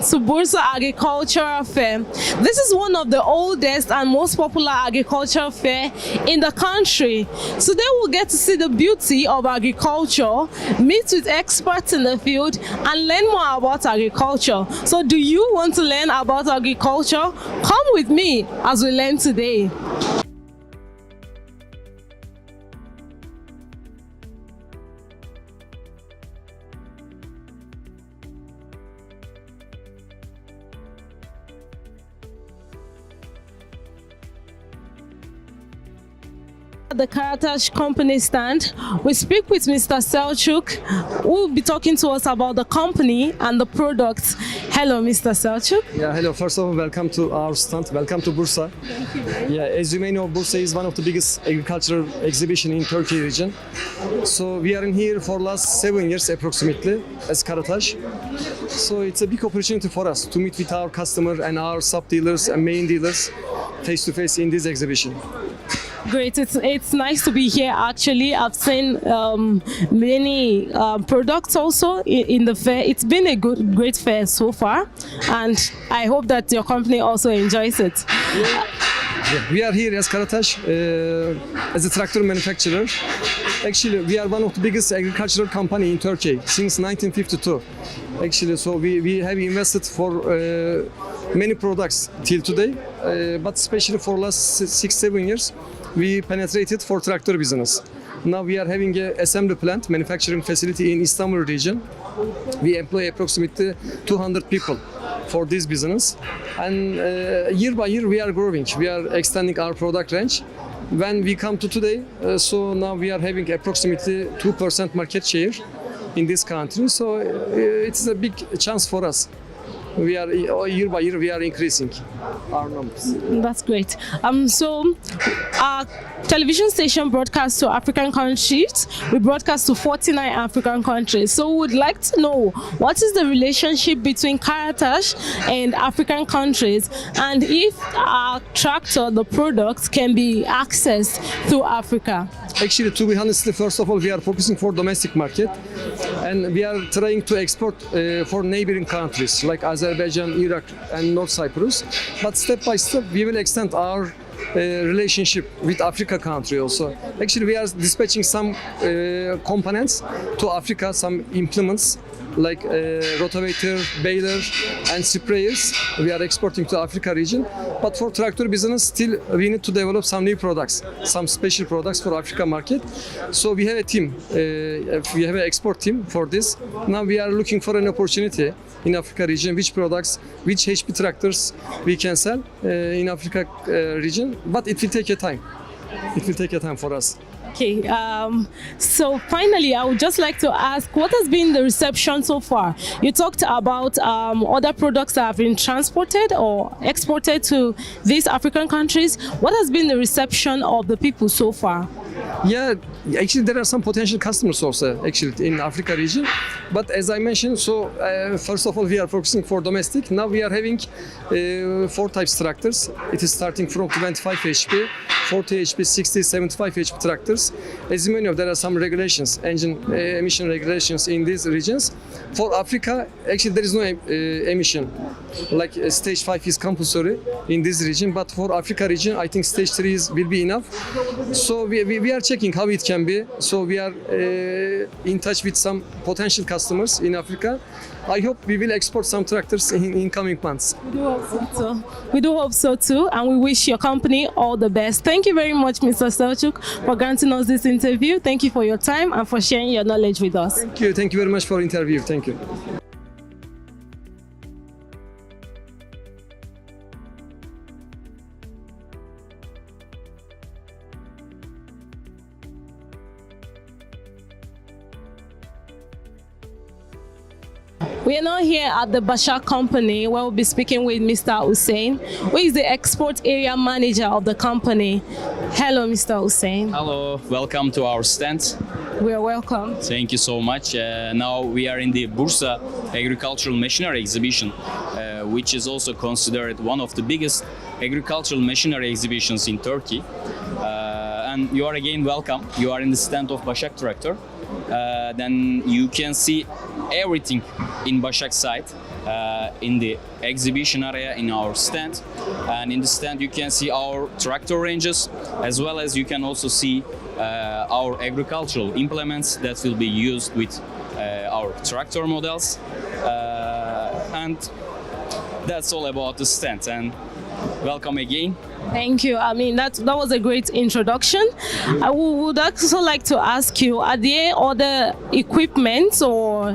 to Bursa Agricultural Fair. This is one of the oldest and most popular agricultural fair in the country. Today we'll get to see the beauty of agriculture, meet with experts in the field, and learn more about agriculture. So do you want to learn about agriculture? Come with me as we learn today. At the Karatash company stand, we speak with Mr. Selçuk, who will be talking to us about the company and the products. Hello, Mr. Selçuk. Yeah, hello. First of all, welcome to our stand. Welcome to Bursa. Thank you very much. Yeah, as you may know, Bursa is one of the biggest agricultural exhibition in Turkey region. So we are in here for last 7 years approximately as Karataş. So it's a big opportunity for us to meet with our customer and our sub dealers and main dealers face to face in this exhibition. Great. It's nice to be here. Actually, I've seen many products also in the fair. It's been a great fair so far, and I hope that your company also enjoys it. We are here as Karataş as a tractor manufacturer. Actually, we are one of the biggest agricultural company in Turkey since 1952. Actually, so we have invested for many products till today, but especially for last 6-7 years, we penetrated for tractor business. Now we are having a assembly plant, manufacturing facility in Istanbul region. We employ approximately 200 people for this business, and year by year we are growing. We are extending our product range. When we come to today, so now we are having approximately 2% market share in this country. So it's a big chance for us. We are year by year we are increasing our numbers. That's great. So our television station broadcasts to African countries. We broadcast to 49 African countries. So we would like to know, what is the relationship between Karataş and African countries, and if our tractor, the products, can be accessed through Africa? Actually, to be honest, first of all, we are focusing for domestic market, and we are trying to export for neighboring countries like Azerbaijan, Iraq, and North Cyprus. But step by step, we will extend our relationship with Africa country also. Actually, we are dispatching some components to Africa, some implements like rotavator, baler, and sprayers. We are exporting to Africa region. But for tractor business, still we need to develop some new products, some special products for Africa market. So we have a team, we have an export team for this. Now we are looking for an opportunity in Africa region, which products, which HP tractors we can sell in Africa region. But it will take a time. It will take a time for us. Okay, so finally, I would just like to ask, what has been the reception so far? You talked about other products that have been transported or exported to these African countries. What has been the reception of the people so far? Yeah, actually there are some potential customers also actually in Africa region. But as I mentioned, so first of all we are focusing for domestic. Now we are having 4 types tractors. It is starting from 25 HP, 40 HP, 60, 75 HP tractors. As you may know, there are some regulations, engine emission regulations in these regions. For Africa, actually there is no emission. Like stage 5 is compulsory in this region, but for Africa region, I think stage 3 will be enough. So we are checking how it can be. So we are in touch with some potential customers in Africa. I hope we will export some tractors in coming months. We do hope so. We do hope so too, and we wish your company all the best. Thank you very much, Mr. Selçuk, for granting us this interview. Thank you for your time and for sharing your knowledge with us. Thank you. Thank you very much for the interview. Thank you. We are now here at the Başak company, where we'll be speaking with Mr. Hussein, who is the export area manager of the company. Hello, Mr. Hussein. Hello, welcome to our stand. We are welcome. Thank you so much. Now we are in the Bursa Agricultural Machinery Exhibition, which is also considered one of the biggest agricultural machinery exhibitions in Turkey. And you are again welcome. You are in the stand of Başak Tractor. Then you can see everything in Başak site. in the exhibition area in our stand. And in the stand you can see our tractor ranges, as well as you can also see our agricultural implements that will be used with our tractor models. And that's all about the stand, and welcome again. Thank you. I mean, that was a great introduction. I would also like to ask you, are there other equipment or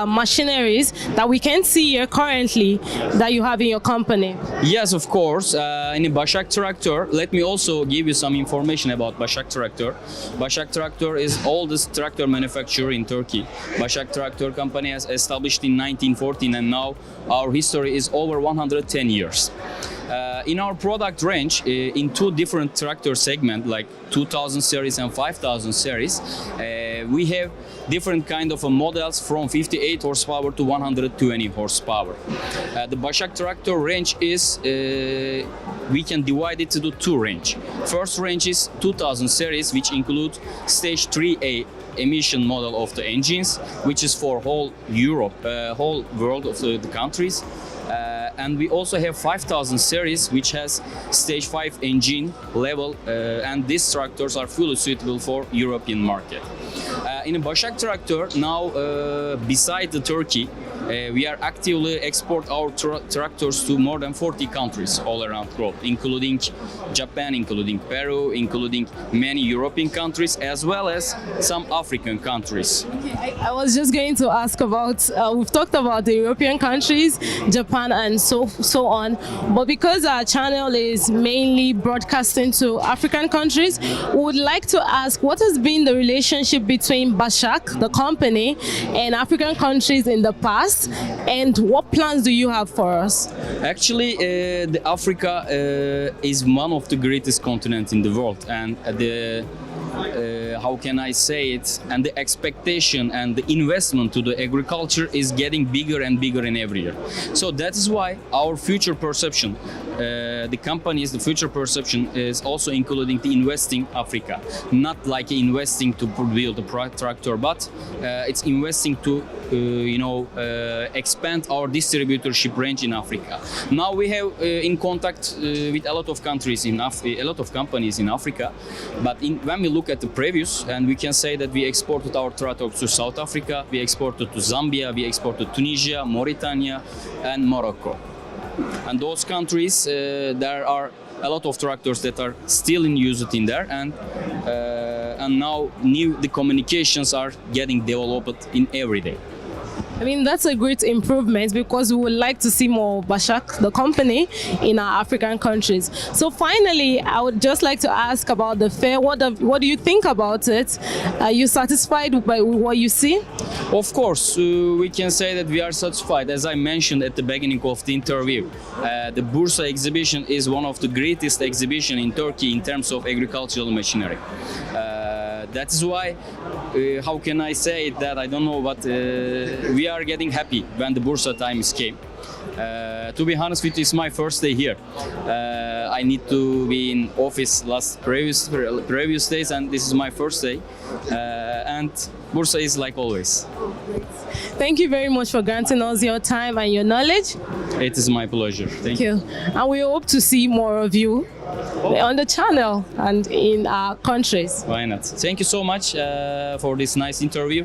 machineries that we can see here currently that you have in your company? Yes, of course. In the Başak Tractor, let me also give you some information about Başak Tractor. Başak Tractor is oldest tractor manufacturer in Turkey. Başak Tractor company has established in 1914, and now our history is over 110 years. In our product range, in two different tractor segments, like 2000 series and 5000 series, we have different kind of models from 58 horsepower to 120 horsepower. The Başak Tractor range is, we can divide it into two range. First range is 2000 series, which include stage 3A emission model of the engines, which is for whole Europe, whole world of the countries. And we also have 5000 series, which has stage 5 engine level, and these tractors are fully suitable for European market. In a Başak Tractor now, beside the Turkey, we are actively export our tractors to more than 40 countries all around the world, including Japan, including Peru, including many European countries, as well as some African countries. Okay, I was just going to ask about, we've talked about the European countries, Japan and so on, but because our channel is mainly broadcasting to African countries, we would like to ask, what has been the relationship between Başak, the company, and African countries in the past, and what plans do you have for us? Actually, the Africa is one of the greatest continents in the world, and how can I say it, and the expectation and the investment to the agriculture is getting bigger and bigger in every year. So that is why our future perception, the company's the future perception is also including the investing Africa, not like investing to build a tractor, but it's investing to expand our distributorship range in Africa. Now we have in contact with a lot of countries in a lot of companies in Africa, but when we look at the previous, and we can say that we exported our tractors to South Africa, we exported to Zambia, we exported to Tunisia, Mauritania, and Morocco. And those countries, there are a lot of tractors that are still in use in there, and now the communications are getting developed in every day. I mean, that's a great improvement because we would like to see more Başak, the company, in our African countries. So finally, I would just like to ask about the fair. What do you think about it? Are you satisfied with what you see? Of course, we can say that we are satisfied. As I mentioned at the beginning of the interview, the Bursa exhibition is one of the greatest exhibitions in Turkey in terms of agricultural machinery. That is why, how can I say it, that I don't know, but we are getting happy when the Bursa times came. To be honest with you, it's my first day here. I need to be in office previous days, and this is my first day. And Bursa is like always. Thank you very much for granting us your time and your knowledge. It is my pleasure. Thank you. And we hope to see more of you on the channel and in our countries. Why not? Thank you so much for this nice interview.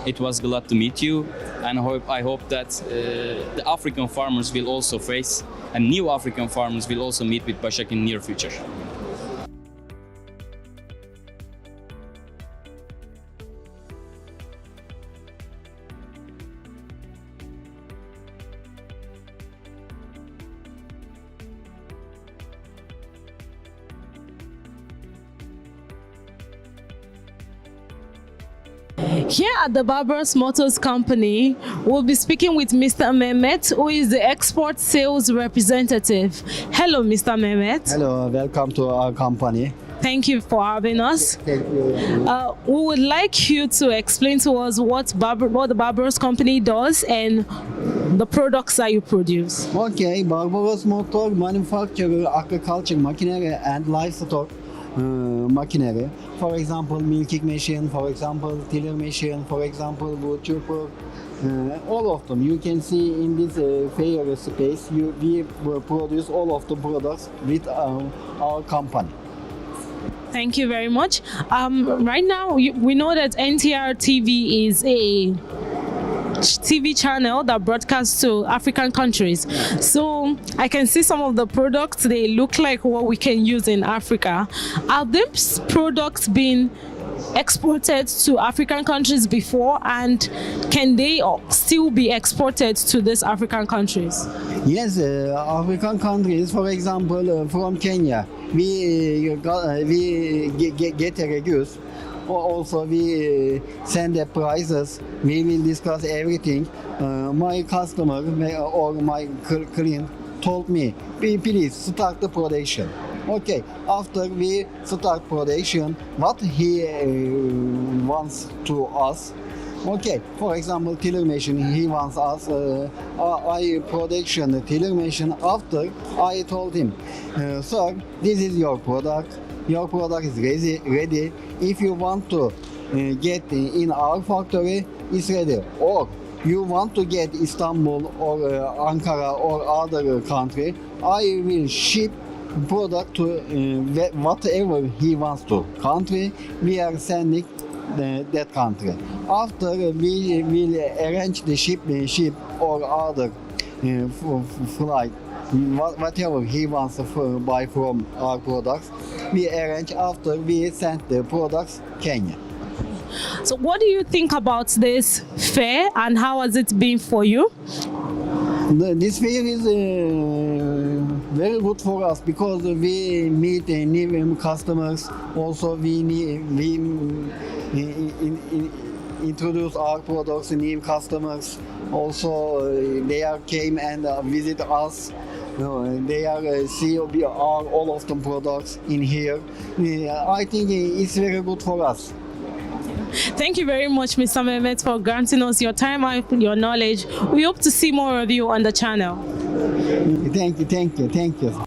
It was glad to meet you, and I hope that the African farmers will also face, and new African farmers will also meet with Başak in near future. Here at the Barbaros Motors Company, we'll be speaking with Mr. Mehmet, who is the export sales representative. Hello, Mr. Mehmet. Hello, welcome to our company. Thank you for having us. Thank you. We would like you to explain to us what the Barbaros Company does and the products that you produce. Okay, Barbaros Motor manufactures agriculture machinery and livestock machinery. For example, milking machine, for example, tiller machine, for example, wood chipper, All of them. You can see in this fair space, we produce all of the products with our company. Thank you very much. Right now, we know that NTR TV is a TV channel that broadcasts to African countries. So I can see some of the products, they look like what we can use in Africa. Have these products been exported to African countries before, and can they still be exported to these African countries? Yes, African countries, for example, from Kenya, we get a reviews. Also, we send the prices. We will discuss everything. My customer or my client told me, please start the production. Okay, after we start production, what he wants to us. Okay, for example, tiller machine, he wants us, I production the tiller machine. After I told him, sir, this is your product. Your product is ready. If you want to get in our factory, it's ready. Or you want to get Istanbul or Ankara or other country, I will ship product to whatever he wants to country. We are sending that country. After we will arrange the ship or other flight, whatever he wants to buy from our products, we arrange after we send the products Kenya. So what do you think about this fair, and how has it been for you? This fair is very good for us because we meet new customers. Also, we introduce our products to new customers. Also, they came and visit us. They see all of the products in here. I think it's very good for us. Thank you very much, Mr. Mehmet, for granting us your time and your knowledge. We hope to see more of you on the channel. Thank you.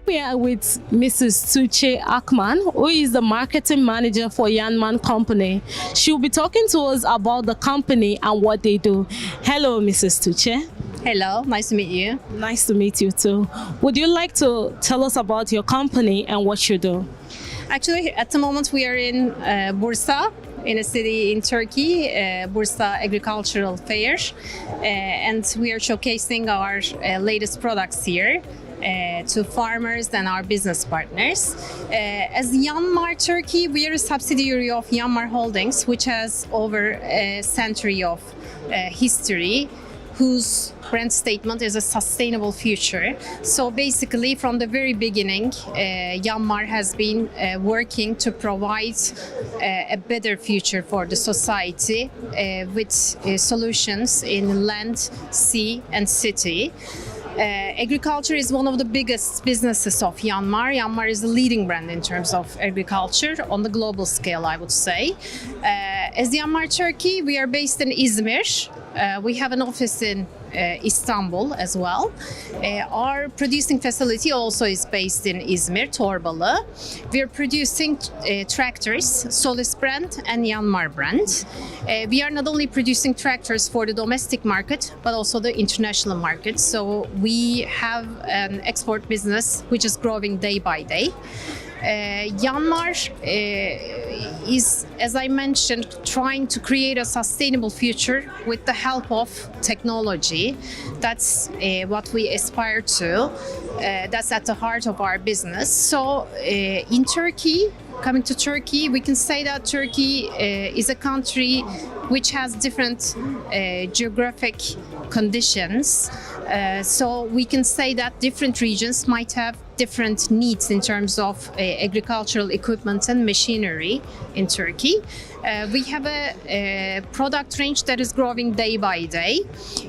We are with Mrs. Tuche Akman, who is the marketing manager for Yanman Company. She'll be talking to us about the company and what they do. Hello, Mrs. Tuche. Hello, nice to meet you. Nice to meet you too. Would you like to tell us about your company and what you do? Actually, at the moment we are in Bursa, in a city in Turkey, Bursa Agricultural Fair, and we are showcasing our latest products here to farmers and our business partners. As Yanmar Turkey, we are a subsidiary of Yanmar Holdings, which has over a century of history, whose brand statement is a sustainable future. So basically, from the very beginning, Yanmar has been working to provide a better future for the society with solutions in land, sea, and city. Agriculture is one of the biggest businesses of Yanmar. Yanmar is the leading brand in terms of agriculture on the global scale, I would say. As Yanmar Turkey, we are based in Izmir. We have an office in Istanbul as well. Our producing facility also is based in Izmir, Torbalı. We are producing tractors, Solis brand and Yanmar brand. We are not only producing tractors for the domestic market, but also the international market. So we have an export business which is growing day by day. Yanmar is, as I mentioned, trying to create a sustainable future with the help of technology. That's what we aspire to. That's at the heart of our business. So in Turkey, coming to Turkey, we can say that Turkey is a country which has different geographic conditions. So we can say that different regions might have different needs in terms of agricultural equipment and machinery in Turkey. We have a product range that is growing day by day,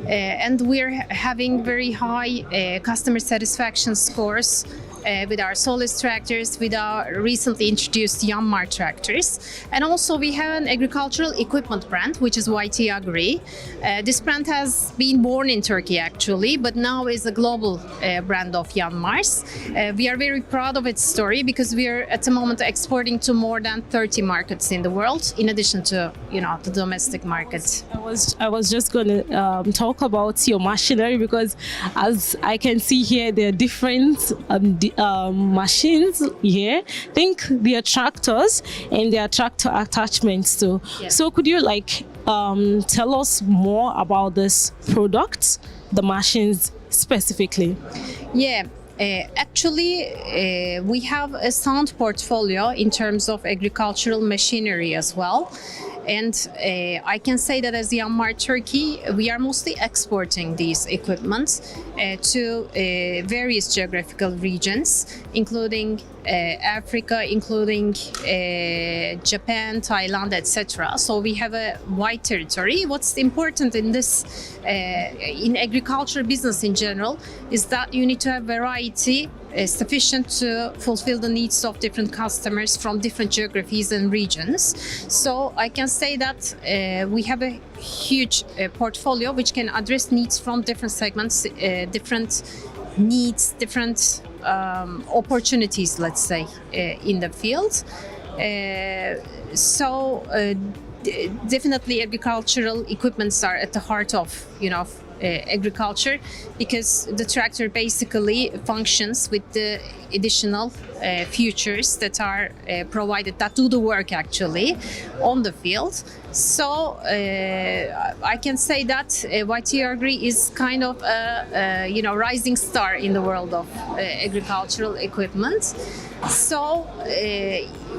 and we're having very high customer satisfaction scores with our Solis tractors, with our recently introduced Yanmar tractors. And also we have an agricultural equipment brand, which is YT Agri. This brand has been born in Turkey actually, but now is a global brand of Yanmar's. We are very proud of its story because we are at the moment exporting to more than 30 markets in the world, in addition to, the domestic market. I was just going to talk about your machinery because, as I can see here, there are different machines here. I think they are tractors and they are tractor attachments too. Yes. So could you tell us more about this product, the machines specifically? Yeah. Actually, we have a sound portfolio in terms of agricultural machinery as well. And I can say that as Yanmar Turkey, we are mostly exporting these equipments to various geographical regions, including Africa, including Japan, Thailand, etc. So we have a wide territory. What's important in this, in agriculture business in general, is that you need to have variety sufficient to fulfill the needs of different customers from different geographies and regions. So I can say that we have a huge portfolio which can address needs from different segments, different needs, different opportunities, let's say, in the field. Definitely agricultural equipments are at the heart of, agriculture, because the tractor basically functions with the additional features that are provided, that do the work actually on the field. So I can say that YT Agri is kind of a rising star in the world of agricultural equipment. So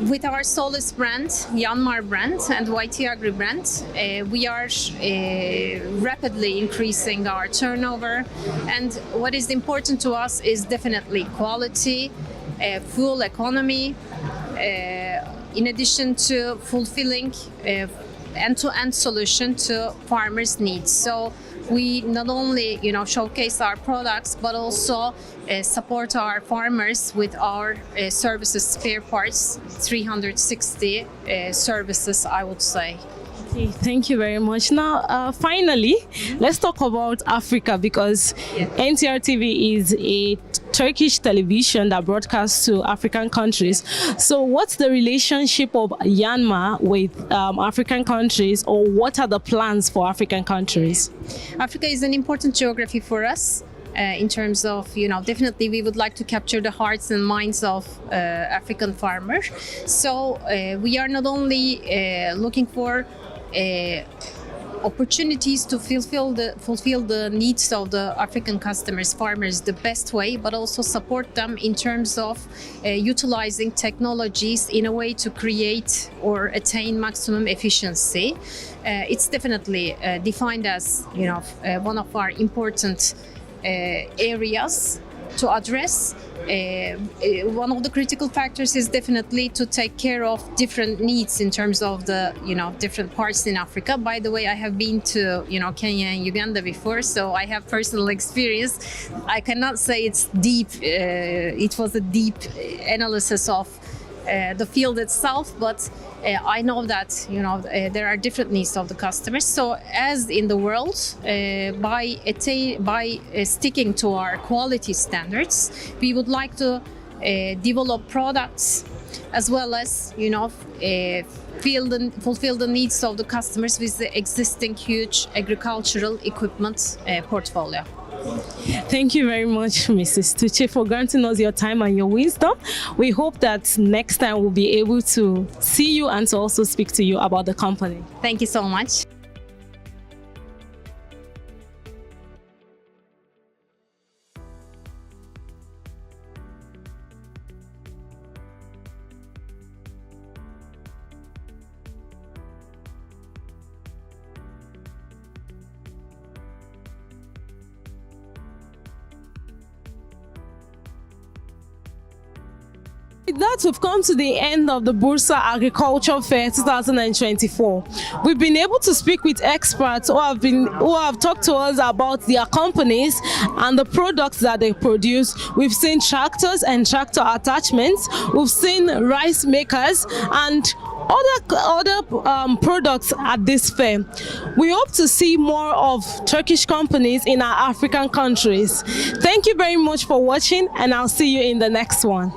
with our Solis brand, Yanmar brand, and YT Agri brand, we are rapidly increasing our turnover. And what is important to us is definitely quality, fuel economy, in addition to fulfilling end-to-end solution to farmers' needs. So we not only showcase our products, but also support our farmers with our services, spare parts, 360 services, I would say. Okay, thank you very much. Now, finally, let's talk about Africa, because NTR TV is a Turkish television that broadcasts to African countries. So what's the relationship of Yanmar with African countries, or what are the plans for African countries? Africa is an important geography for us. In terms of, definitely we would like to capture the hearts and minds of African farmers. So we are not only looking for opportunities to fulfill the needs of the African customers, farmers, the best way, but also support them in terms of utilizing technologies in a way to create or attain maximum efficiency. It's definitely defined as one of our important areas to address. One of the critical factors is definitely to take care of different needs in terms of the different parts in Africa. By the way, I have been to Kenya and Uganda before, so I have personal experience. I cannot say it's deep. It was a deep analysis of the field itself, but I know that there are different needs of the customers. So as in the world, by sticking to our quality standards, we would like to develop products as well as fulfill the needs of the customers with the existing huge agricultural equipment portfolio. Thank you very much, Mrs. Tuche, for granting us your time and your wisdom. We hope that next time we'll be able to see you and to also speak to you about the company. Thank you so much. with that, we've come to the end of the Bursa Agriculture Fair 2024. We've been able to speak with experts who have talked to us about their companies and the products that they produce. We've seen tractors and tractor attachments. We've seen rice makers and other products at this fair. We hope to see more of Turkish companies in our African countries. Thank you very much for watching, and I'll see you in the next one.